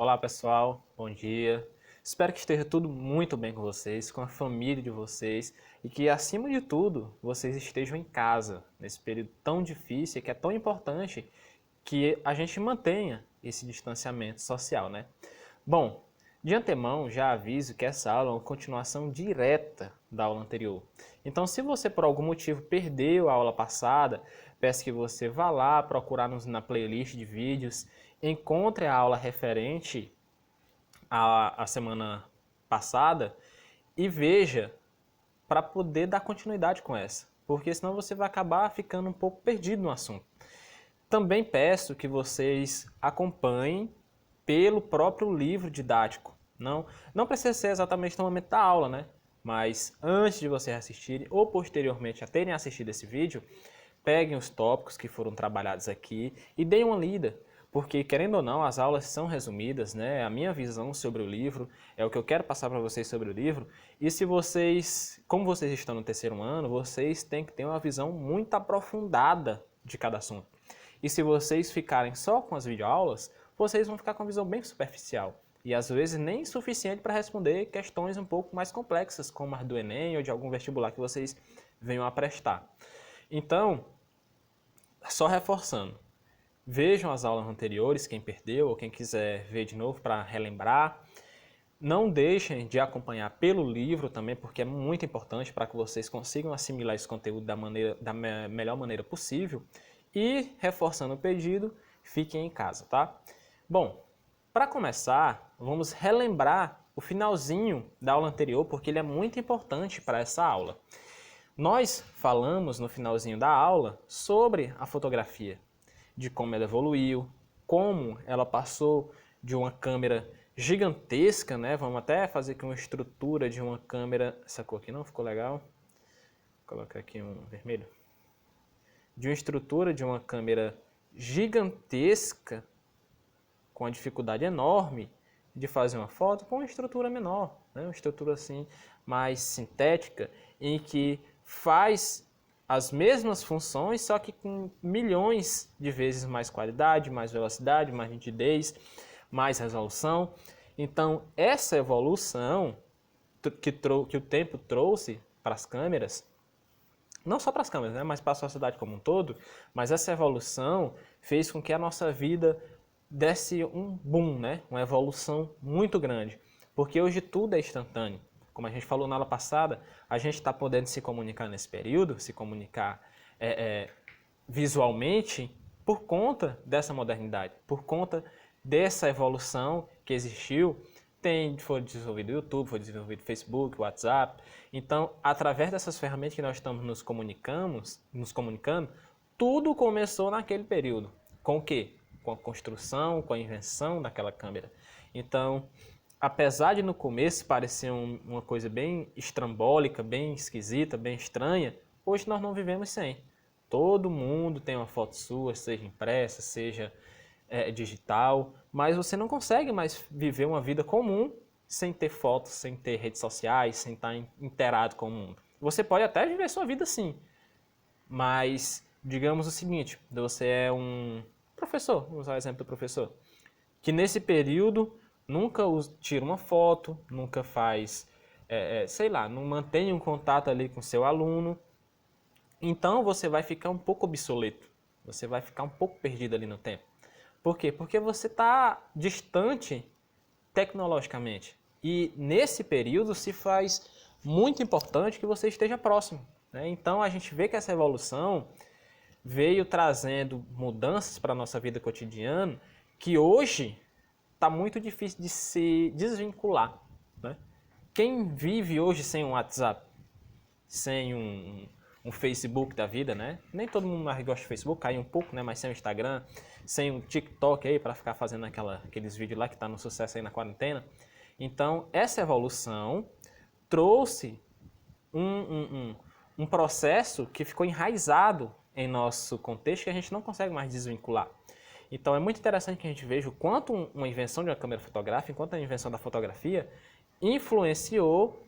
Olá pessoal, bom dia. Espero que esteja tudo muito bem com vocês, com a família de vocês e que acima de tudo vocês estejam em casa nesse período tão difícil e que é tão importante que a gente mantenha esse distanciamento social, né? Bom, de antemão já aviso que essa aula é uma continuação direta da aula anterior. Então, se você por algum motivo perdeu a aula passada, peço que você vá lá procurar na playlist de vídeos, encontre a aula referente à semana passada e veja para poder dar continuidade com essa, porque senão você vai acabar ficando um pouco perdido no assunto. Também peço que vocês acompanhem pelo próprio livro didático. Não precisa ser exatamente no momento da aula, né? Mas antes de vocês assistirem ou posteriormente a terem assistido esse vídeo, peguem os tópicos que foram trabalhados aqui e deem uma lida. Porque, querendo ou não, as aulas são resumidas, né? A minha visão sobre o livro é o que eu quero passar para vocês sobre o livro. E se vocês, como vocês estão no terceiro ano, vocês têm que ter uma visão muito aprofundada de cada assunto. E se vocês ficarem só com as videoaulas, vocês vão ficar com uma visão bem superficial. E às vezes nem suficiente para responder questões um pouco mais complexas, como as do Enem ou de algum vestibular que vocês venham a prestar. Então, só reforçando, vejam as aulas anteriores, quem perdeu ou quem quiser ver de novo para relembrar. Não deixem de acompanhar pelo livro também, porque é muito importante para que vocês consigam assimilar esse conteúdo da melhor maneira possível. E, reforçando o pedido, fiquem em casa, tá? Bom, para começar, vamos relembrar o finalzinho da aula anterior, porque ele é muito importante para essa aula. Nós falamos no finalzinho da aula sobre a fotografia, de como ela evoluiu, como ela passou de uma câmera gigantesca, né? Vamos até fazer aqui uma estrutura de uma câmera. Essa cor aqui não ficou legal. Vou colocar aqui um vermelho. De uma estrutura de uma câmera gigantesca, com uma dificuldade enorme de fazer uma foto, com uma estrutura menor, né? Uma estrutura assim mais sintética, em que faz as mesmas funções, só que com milhões de vezes mais qualidade, mais velocidade, mais nitidez, mais resolução. Então, essa evolução que o tempo trouxe para as câmeras, não só para as câmeras, né, mas para a sociedade como um todo, mas essa evolução fez com que a nossa vida desse um boom, né, uma evolução muito grande, porque hoje tudo é instantâneo. Como a gente falou na aula passada, a gente está podendo se comunicar nesse período, se comunicar visualmente, por conta dessa modernidade, por conta dessa evolução que existiu. Foi desenvolvido o YouTube, foi desenvolvido o Facebook, o WhatsApp. Então, através dessas ferramentas que nós estamos nos comunicando, tudo começou naquele período. Com o quê? Com a construção, com a invenção daquela câmera. Então, apesar de no começo parecer uma coisa bem estrambólica, bem esquisita, bem estranha, hoje nós não vivemos sem. Todo mundo tem uma foto sua, seja impressa, seja digital, mas você não consegue mais viver uma vida comum sem ter fotos, sem ter redes sociais, sem estar inteirado com o mundo. Você pode até viver sua vida sim, mas digamos o seguinte, você é um professor, vamos usar o exemplo do professor, que nesse período nunca tira uma foto, nunca faz, sei lá, não mantém um contato ali com seu aluno, então você vai ficar um pouco obsoleto, você vai ficar um pouco perdido ali no tempo. Por quê? Porque você está distante tecnologicamente. E nesse período se faz muito importante que você esteja próximo, né? Então a gente vê que essa evolução veio trazendo mudanças para a nossa vida cotidiana que hoje está muito difícil de se desvincular, né? Quem vive hoje sem um WhatsApp, sem um Facebook da vida, né? Nem todo mundo mais gosta de Facebook, cai um pouco, né? Mas sem o Instagram, sem um TikTok aí para ficar fazendo aqueles vídeos lá que tá no sucesso aí na quarentena. Então, essa evolução trouxe um processo que ficou enraizado em nosso contexto que a gente não consegue mais desvincular. Então, é muito interessante que a gente veja o quanto uma invenção de uma câmera fotográfica, enquanto a invenção da fotografia influenciou.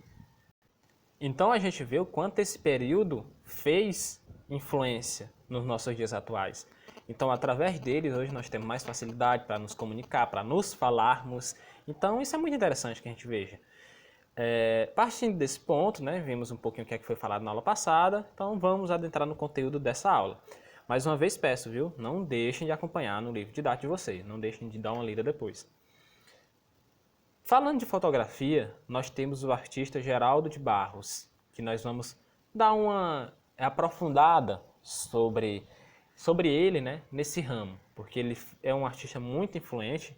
Então a gente vê o quanto esse período fez influência nos nossos dias atuais. Então, através deles, hoje nós temos mais facilidade para nos comunicar, para nos falarmos. Então, isso é muito interessante que a gente veja. Partindo desse ponto, né, vimos um pouquinho o que é que foi falado na aula passada, então vamos adentrar no conteúdo dessa aula. Mais uma vez peço, viu? Não deixem de acompanhar no livro didático de vocês, não deixem de dar uma lida depois. Falando de fotografia, nós temos o artista Geraldo de Barros, que nós vamos dar uma aprofundada sobre ele, né, nesse ramo, porque ele é um artista muito influente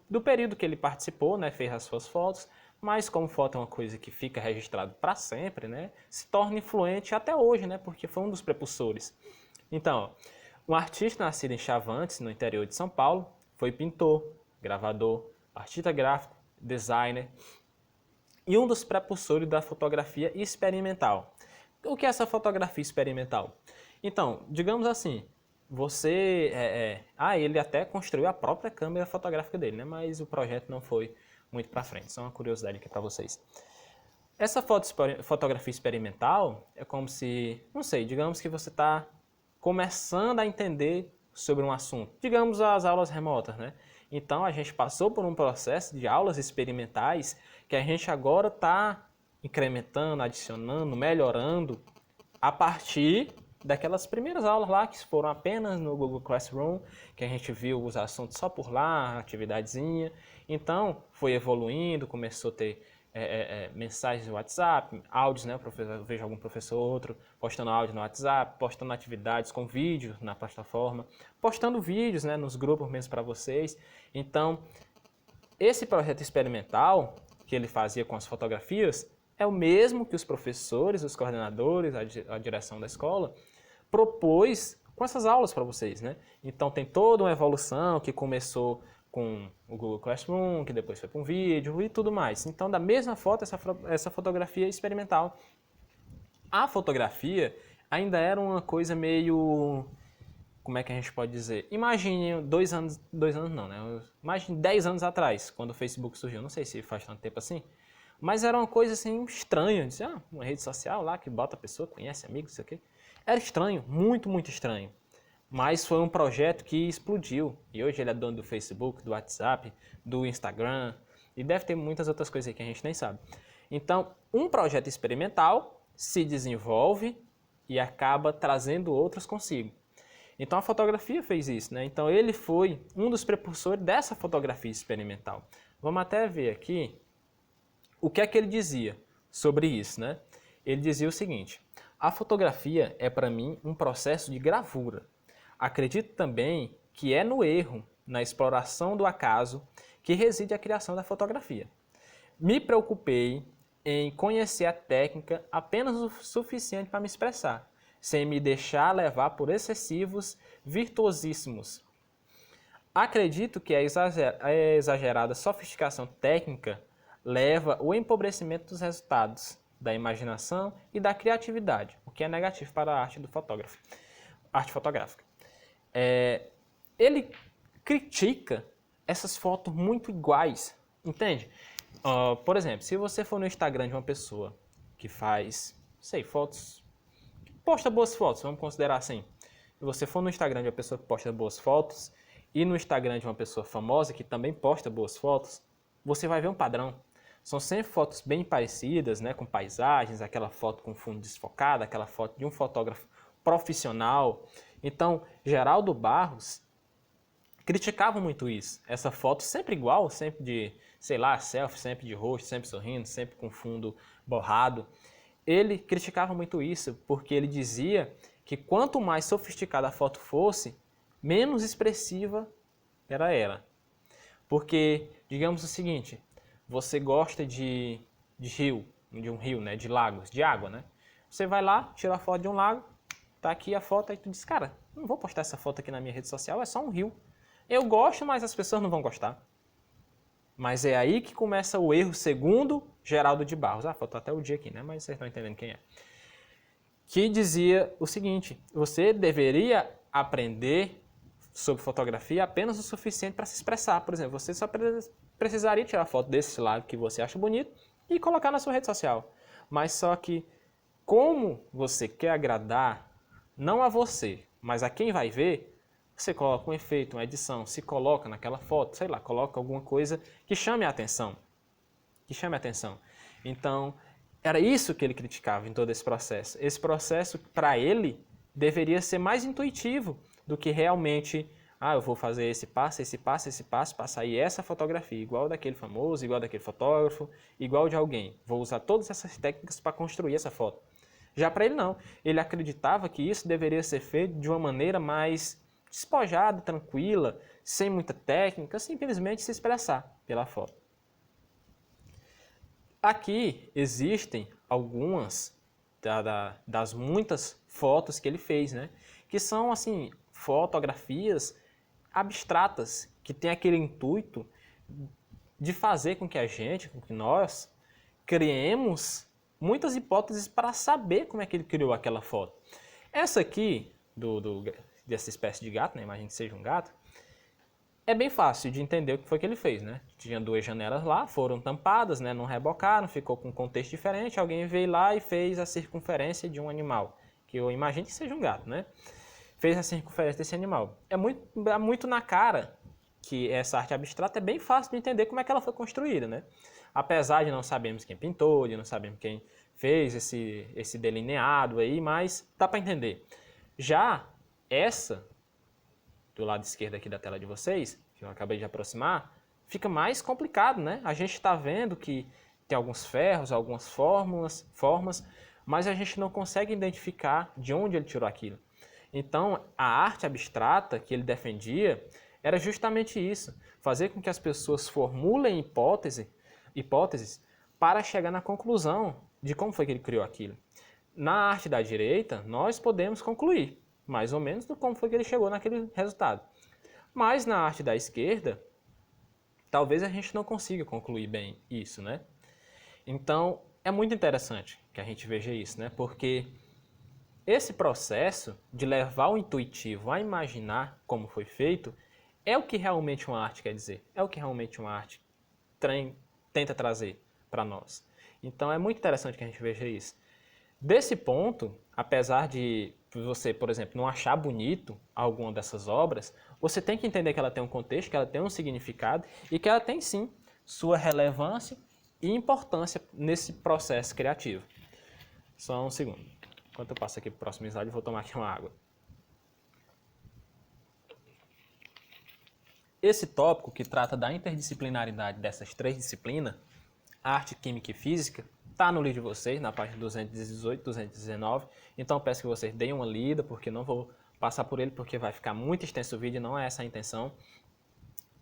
do período que ele participou, né, fez as suas fotos, mas como foto é uma coisa que fica registrado para sempre, né, se torna influente até hoje, né, porque foi um dos precursores. Então, um artista nascido em Chavantes, no interior de São Paulo, foi pintor, gravador, artista gráfico, designer e um dos precursores da fotografia experimental. O que é essa fotografia experimental? Então, digamos assim, ele até construiu a própria câmera fotográfica dele, né? Mas o projeto não foi muito para frente. Só uma curiosidade aqui para vocês. Essa fotografia experimental é como se, não sei, digamos que você está começando a entender sobre um assunto. Digamos as aulas remotas, né? Então a gente passou por um processo de aulas experimentais que a gente agora está incrementando, adicionando, melhorando a partir daquelas primeiras aulas lá que foram apenas no Google Classroom, que a gente viu os assuntos só por lá, atividadezinha. Então foi evoluindo, começou a ter mensagens no WhatsApp, áudios, né? Eu vejo algum professor ou outro postando áudio no WhatsApp, postando atividades com vídeos na plataforma, postando vídeos, né, nos grupos mesmo para vocês. Então, esse projeto experimental que ele fazia com as fotografias é o mesmo que os professores, os coordenadores, a direção da escola propôs com essas aulas para vocês, né? Então tem toda uma evolução que começou com o Google Classroom, que depois foi para um vídeo e tudo mais. Então, da mesma foto, essa fotografia experimental. A fotografia ainda era uma coisa meio... Como é que a gente pode dizer? Imagine 2 anos não, né? Imagine 10 anos atrás, quando o Facebook surgiu. Não sei se faz tanto tempo assim. Mas era uma coisa assim estranha. Disse, uma rede social lá que bota a pessoa, conhece amigos, isso aqui. Era estranho, muito, muito estranho. Mas foi um projeto que explodiu. E hoje ele é dono do Facebook, do WhatsApp, do Instagram. E deve ter muitas outras coisas aí que a gente nem sabe. Então, um projeto experimental se desenvolve e acaba trazendo outros consigo. Então a fotografia fez isso, né? Então ele foi um dos precursores dessa fotografia experimental. Vamos até ver aqui o que é que ele dizia sobre isso, né? Ele dizia o seguinte: a fotografia é para mim um processo de gravura. Acredito também que é no erro, na exploração do acaso, que reside a criação da fotografia. Me preocupei em conhecer a técnica apenas o suficiente para me expressar, sem me deixar levar por excessivos virtuosismos. Acredito que a exagerada sofisticação técnica leva ao empobrecimento dos resultados, da imaginação e da criatividade, o que é negativo para a arte do fotógrafo, arte fotográfica. Ele critica essas fotos muito iguais, entende? Por exemplo, se você for no Instagram de uma pessoa que faz, fotos, posta boas fotos, vamos considerar assim. Se você for no Instagram de uma pessoa que posta boas fotos e no Instagram de uma pessoa famosa que também posta boas fotos, você vai ver um padrão. São sempre fotos bem parecidas, né, com paisagens, aquela foto com fundo desfocado, aquela foto de um fotógrafo profissional. Então, Geraldo Barros criticava muito isso. Essa foto sempre igual, sempre de, selfie, sempre de rosto, sempre sorrindo, sempre com fundo borrado. Ele criticava muito isso porque ele dizia que quanto mais sofisticada a foto fosse, menos expressiva era ela. Porque, digamos o seguinte, você gosta de um rio, né, de lagos, de água, né? Você vai lá, tira a foto de um lago, tá aqui a foto, aí tu diz, cara, não vou postar essa foto aqui na minha rede social, é só um rio. Eu gosto, mas as pessoas não vão gostar. Mas é aí que começa o erro, segundo Geraldo de Barros. Faltou até o dia aqui, né? Mas vocês estão entendendo quem é. Que dizia o seguinte: você deveria aprender sobre fotografia apenas o suficiente para se expressar. Por exemplo, você só precisaria tirar foto desse lado que você acha bonito e colocar na sua rede social. Mas só que, como você quer agradar, não a você, mas a quem vai ver, Você coloca um efeito, uma edição, se coloca naquela foto, sei lá, coloca alguma coisa que chame a atenção. Que chame a atenção. Então, era isso que ele criticava em todo esse processo. Esse processo, para ele, deveria ser mais intuitivo do que realmente, eu vou fazer esse passo, esse passo, esse passo, para sair essa fotografia, igual daquele famoso, igual daquele fotógrafo, igual de alguém. Vou usar todas essas técnicas para construir essa foto. Já para ele não. Ele acreditava que isso deveria ser feito de uma maneira mais despojada, tranquila, sem muita técnica, simplesmente se expressar pela foto. Aqui existem algumas das muitas fotos que ele fez, né? Que são, assim, fotografias abstratas, que tem aquele intuito de fazer com que a gente, com que nós, criemos muitas hipóteses para saber como é que ele criou aquela foto. Essa aqui, dessa espécie de gato, né? Imagina que seja um gato, é bem fácil de entender o que foi que ele fez, né? Tinha duas janelas lá, foram tampadas, né? Não rebocaram, ficou com um contexto diferente. Alguém veio lá e fez a circunferência de um animal, que eu imagino que seja um gato, né? Fez a circunferência desse animal. É muito na cara que essa arte abstrata é bem fácil de entender como é que ela foi construída, né? Apesar de não sabermos quem pintou, de não sabermos quem fez esse delineado aí, mas dá para entender. Já essa do lado esquerdo aqui da tela de vocês, que eu acabei de aproximar, fica mais complicado, né? A gente está vendo que tem alguns ferros, algumas formas, mas a gente não consegue identificar de onde ele tirou aquilo. Então, a arte abstrata que ele defendia era justamente isso, fazer com que as pessoas formulem hipóteses para chegar na conclusão de como foi que ele criou aquilo. Na arte da direita, nós podemos concluir, mais ou menos, do como foi que ele chegou naquele resultado. Mas na arte da esquerda, talvez a gente não consiga concluir bem isso, né? Então, é muito interessante que a gente veja isso, né? Porque esse processo de levar o intuitivo a imaginar como foi feito é o que realmente uma arte quer dizer, é o que realmente uma arte tenta trazer para nós. Então, é muito interessante que a gente veja isso. Desse ponto, apesar de você, por exemplo, não achar bonito alguma dessas obras, você tem que entender que ela tem um contexto, que ela tem um significado e que ela tem sim sua relevância e importância nesse processo criativo. Só um segundo. Enquanto eu passo aqui para o próximo slide, eu vou tomar aqui uma água. Esse tópico que trata da interdisciplinaridade dessas três disciplinas, arte, química e física, está no livro de vocês, na página 218, 219. Então peço que vocês deem uma lida, porque não vou passar por ele, porque vai ficar muito extenso o vídeo, não é essa a intenção.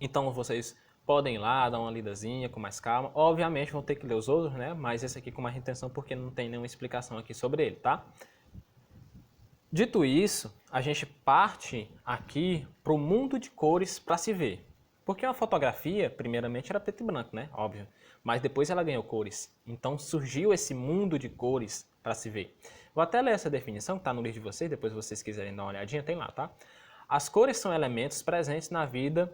Então vocês podem ir lá, dar uma lidazinha com mais calma. Obviamente vão ter que ler os outros, né? Mas esse aqui com mais intenção, porque não tem nenhuma explicação aqui sobre ele, tá? Dito isso, a gente parte aqui para o mundo de cores para se ver. Porque uma fotografia, primeiramente, era preto e branco, né? Óbvio. Mas depois ela ganhou cores. Então surgiu esse mundo de cores para se ver. Vou até ler essa definição, que está no livro de vocês, depois vocês quiserem dar uma olhadinha, tem lá, tá? As cores são elementos presentes na vida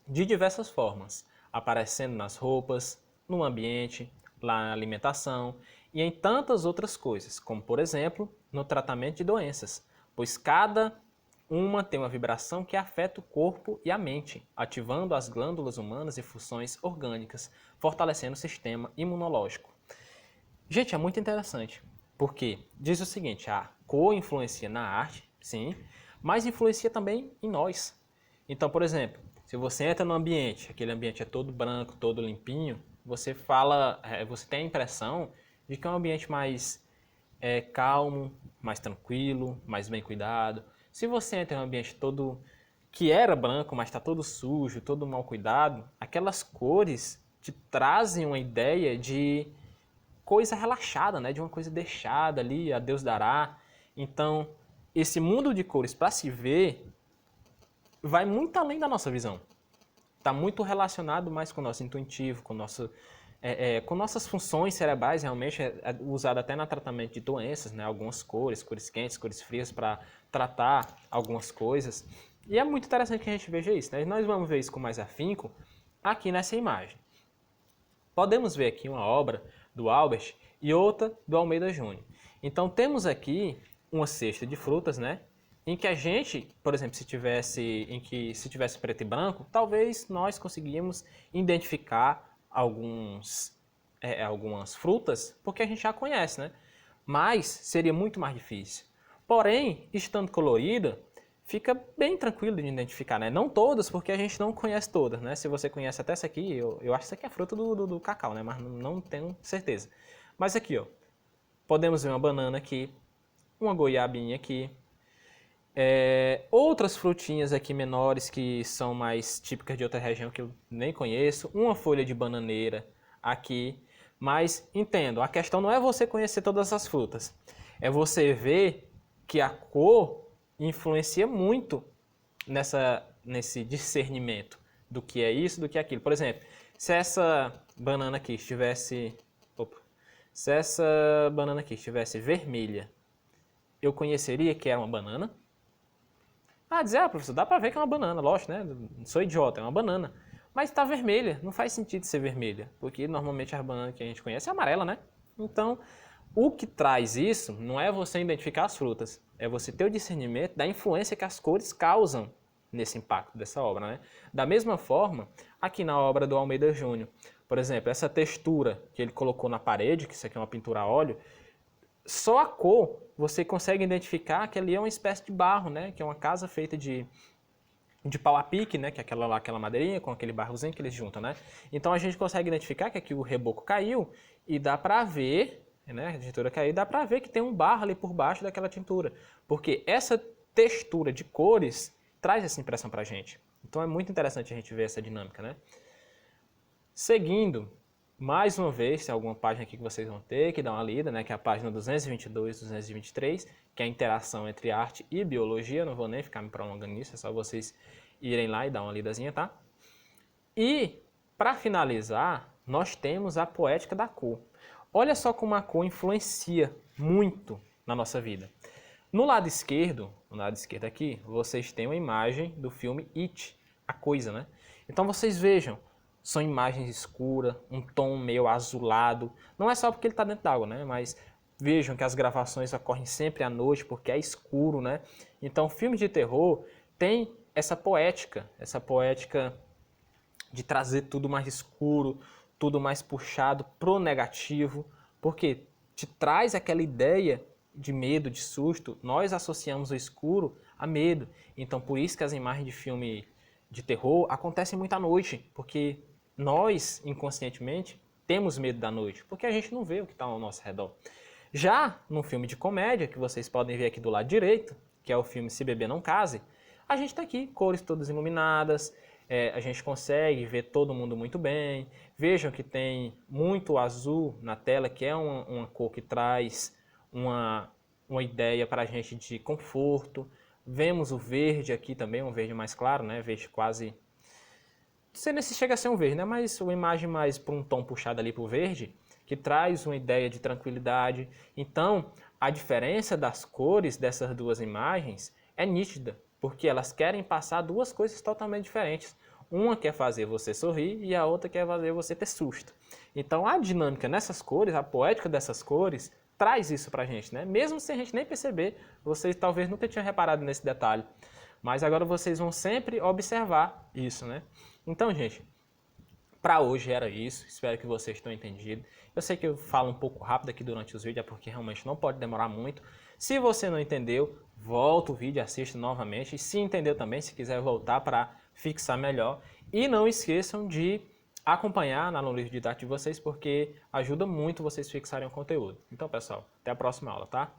de diversas formas, aparecendo nas roupas, no ambiente, lá na alimentação e em tantas outras coisas, como por exemplo, no tratamento de doenças, pois cada uma tem uma vibração que afeta o corpo e a mente, ativando as glândulas humanas e funções orgânicas, fortalecendo o sistema imunológico. Gente, é muito interessante, porque diz o seguinte, a cor influencia na arte, sim, mas influencia também em nós. Então, por exemplo, se você entra no ambiente, aquele ambiente é todo branco, todo limpinho, você tem a impressão de que é um ambiente mais calmo, mais tranquilo, mais bem cuidado. Se você entra em um ambiente todo que era branco, mas está todo sujo, todo mal cuidado, aquelas cores te trazem uma ideia de coisa relaxada, né? De uma coisa deixada ali, a Deus dará. Então, esse mundo de cores para se ver vai muito além da nossa visão. Está muito relacionado mais com o nosso intuitivo, com nossas funções cerebrais, realmente usado até no tratamento de doenças, né? Algumas cores quentes, cores frias, para tratar algumas coisas. E é muito interessante que a gente veja isso, né? Nós vamos ver isso com mais afinco aqui nessa imagem. Podemos ver aqui uma obra do Albert e outra do Almeida Júnior. Então temos aqui uma cesta de frutas, né? em que a gente, por exemplo, se tivesse preto e branco, talvez nós conseguíamos identificar algumas frutas, porque a gente já conhece, né? Mas seria muito mais difícil. Porém, estando colorida, fica bem tranquilo de identificar, né? Não todas, porque a gente não conhece todas, né? Se você conhece até essa aqui, eu acho que essa aqui é a fruta do cacau, né? Mas não tenho certeza. Mas aqui, ó, podemos ver uma banana aqui, uma goiabinha aqui, outras frutinhas aqui menores que são mais típicas de outra região que eu nem conheço, uma folha de bananeira aqui, mas entendo, a questão não é você conhecer todas as frutas, é você ver que a cor influencia muito nesse discernimento do que é isso, do que é aquilo. Por exemplo, se essa banana aqui estivesse, se essa banana aqui estivesse vermelha, eu conheceria que era uma banana? Ah, dizer, professor, dá pra ver que é uma banana, lógico, né? Não sou idiota, é uma banana. Mas tá vermelha, não faz sentido ser vermelha, porque normalmente a banana que a gente conhece é amarela, né? Então, o que traz isso não é você identificar as frutas, é você ter o discernimento da influência que as cores causam nesse impacto dessa obra, né? Da mesma forma, aqui na obra do Almeida Júnior, por exemplo, essa textura que ele colocou na parede, que isso aqui é uma pintura a óleo, só a cor você consegue identificar que ali é uma espécie de barro, né? Que é uma casa feita de pau a pique, né? Que é aquela madeirinha com aquele barrozinho que eles juntam, né? Então a gente consegue identificar que aqui o reboco caiu e dá pra ver, né? A tintura caiu, dá pra ver que tem um barro ali por baixo daquela tintura, porque essa textura de cores traz essa impressão pra gente. Então é muito interessante a gente ver essa dinâmica, né? Seguindo, mais uma vez, tem alguma página aqui que vocês vão ter que dar uma lida, né, que é a página 222 e 223, que é a interação entre arte e biologia. Não vou nem ficar me prolongando nisso, é só vocês irem lá e dar uma lidazinha, tá? E, para finalizar, nós temos a poética da cor. Olha só como a cor influencia muito na nossa vida. No lado esquerdo aqui, vocês têm uma imagem do filme It, a coisa, né? Então vocês vejam, são imagens escuras, um tom meio azulado. Não é só porque ele está dentro d'água, né? Mas vejam que as gravações ocorrem sempre à noite porque é escuro, né? Então, filme de terror tem essa poética de trazer tudo mais escuro, tudo mais puxado pro negativo, porque te traz aquela ideia de medo, de susto. Nós associamos o escuro a medo. Então, por isso que as imagens de filme de terror acontecem muito à noite, porque nós, inconscientemente, temos medo da noite, porque a gente não vê o que está ao nosso redor. Já no filme de comédia, que vocês podem ver aqui do lado direito, que é o filme Se Beber Não Case, a gente está aqui, cores todas iluminadas, a gente consegue ver todo mundo muito bem. Vejam que tem muito azul na tela, que é uma cor que traz uma ideia para a gente de conforto. Vemos o verde aqui também, um verde mais claro, né? Verde quase... Não sei nem se chega a ser um verde, né? Mas uma imagem mais para um tom puxado ali para o verde, que traz uma ideia de tranquilidade. Então, a diferença das cores dessas duas imagens é nítida, porque elas querem passar duas coisas totalmente diferentes. Uma quer fazer você sorrir e a outra quer fazer você ter susto. Então, a dinâmica nessas cores, a poética dessas cores, traz isso pra gente, né? Mesmo sem a gente nem perceber, vocês talvez nunca tinham reparado nesse detalhe. Mas agora vocês vão sempre observar isso, né? Então, gente, para hoje era isso. Espero que vocês tenham entendido. Eu sei que eu falo um pouco rápido aqui durante os vídeos, é porque realmente não pode demorar muito. Se você não entendeu, volta o vídeo, assista novamente. E se entendeu também, se quiser voltar para fixar melhor. E não esqueçam de acompanhar na livro didático de vocês, porque ajuda muito vocês fixarem o conteúdo. Então, pessoal, até a próxima aula, tá?